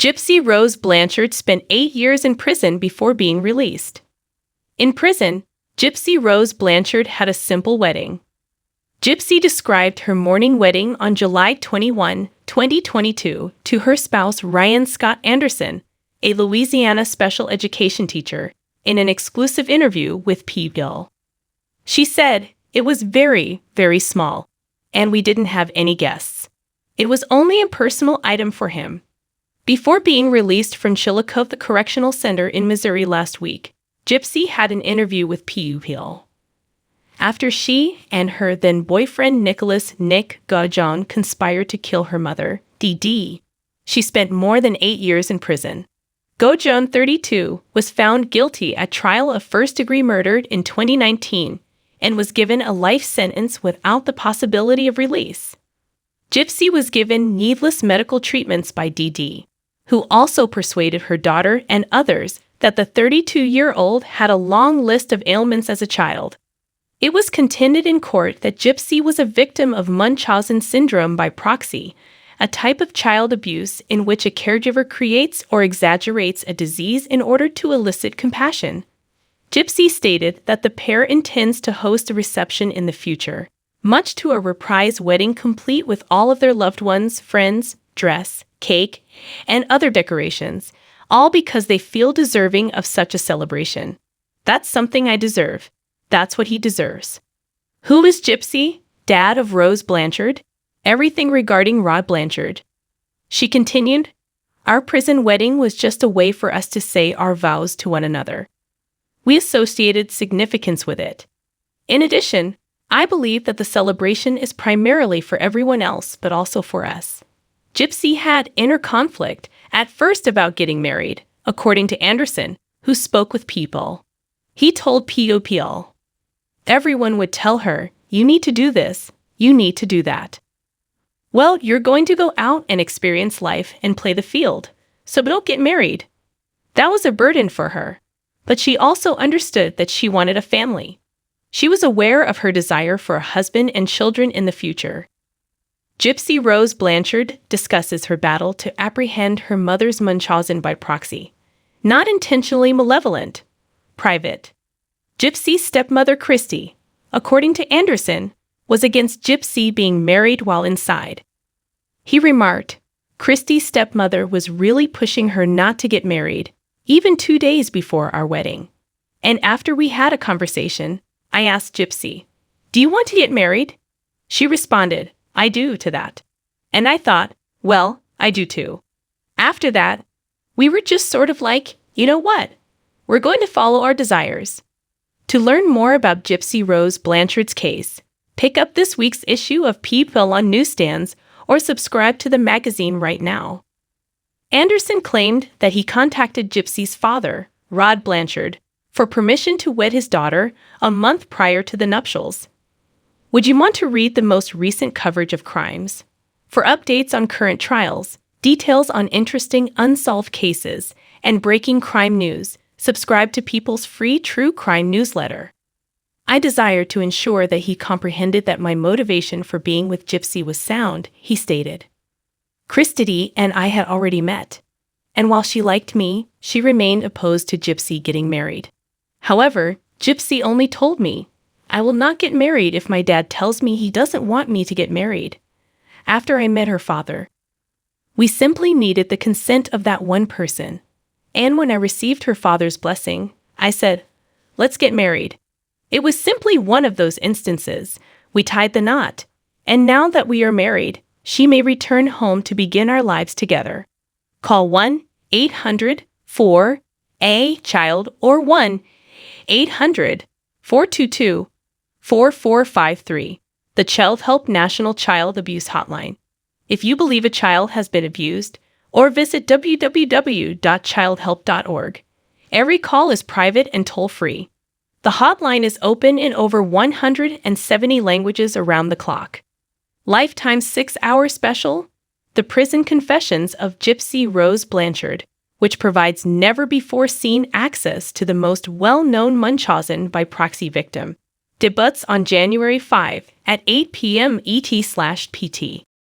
Gypsy Rose Blanchard spent 8 years in prison before being released. In prison, Gypsy Rose Blanchard had a simple wedding. Gypsy described her morning wedding on July 21, 2022, to her spouse Ryan Scott Anderson, a Louisiana special education teacher, in an exclusive interview with Pimple. She said, "It was very, very small, and we didn't have any guests. It was only a personal item for him." Before being released from Chillicothe Correctional Center in Missouri last week, Gypsy had an interview with Pimple. After she and her then-boyfriend Nicholas "Nick" Gaujon conspired to kill her mother, Dee, she spent more than 8 years in prison. Gaujon, 32, was found guilty at trial of first-degree murder in 2019 and was given a life sentence without the possibility of release. Gypsy was given needless medical treatments by Dee, who also persuaded her daughter and others that the 32-year-old had a long list of ailments as a child. It was contended in court that Gypsy was a victim of Munchausen syndrome by proxy, a type of child abuse in which a caregiver creates or exaggerates a disease in order to elicit compassion. Gypsy stated that the pair intends to host a reception in the future, much to a reprise wedding complete with all of their loved ones, friends, dress, cake, and other decorations, all because they feel deserving of such a celebration. "That's something I deserve. That's what he deserves." Who is Gypsy, dad of Rose Blanchard? Everything regarding Rod Blanchard. She continued, "Our prison wedding was just a way for us to say our vows to one another. We associated significance with it. In addition, I believe that the celebration is primarily for everyone else, but also for us." Gypsy had inner conflict at first about getting married, according to Anderson, who spoke with People. He told Pimple, "Everyone would tell her, 'You need to do this, you need to do that.' Well, you're going to go out and experience life and play the field, so don't get married." That was a burden for her, but she also understood that she wanted a family. She was aware of her desire for a husband and children in the future. Gypsy Rose Blanchard discusses her battle to apprehend her mother's Munchausen by proxy. Not intentionally malevolent. Private. Gypsy's stepmother Christy, according to Anderson, was against Gypsy being married while inside. He remarked, "Christy's stepmother was really pushing her not to get married, even 2 days before our wedding. And after we had a conversation, I asked Gypsy, 'Do you want to get married?' She responded, 'I do,' to that. And I thought, well, I do too. After that, we were just sort of like, you know what? We're going to follow our desires." To learn more about Gypsy Rose Blanchard's case, pick up this week's issue of Pimple on newsstands or subscribe to the magazine right now. Anderson claimed that he contacted Gypsy's father, Rod Blanchard, for permission to wed his daughter a month prior to the nuptials. Would you want to read the most recent coverage of crimes? For updates on current trials, details on interesting unsolved cases, and breaking crime news, subscribe to People's free true crime newsletter. I desire to ensure that he comprehended that my motivation for being with Gypsy was sound, he stated. Christy and I had already met, and while she liked me, she remained opposed to Gypsy getting married. However, Gypsy only told me, "I will not get married if my dad tells me he doesn't want me to get married." After I met her father, we simply needed the consent of that one person. And when I received her father's blessing, I said, "Let's get married." It was simply one of those instances. We tied the knot. And now that we are married, she may return home to begin our lives together. Call 1-800-4-A-CHILD or 1-800-422-4453, the Child Help National Child Abuse Hotline. If you believe a child has been abused, or visit www.childhelp.org. Every call is private and toll-free. The hotline is open in over 170 languages around the clock. Lifetime 6-hour special, The Prison Confessions of Gypsy Rose Blanchard, which provides never-before-seen access to the most well-known Munchausen by proxy victim. Debuts on January 5 at 8 p.m. ET/PT.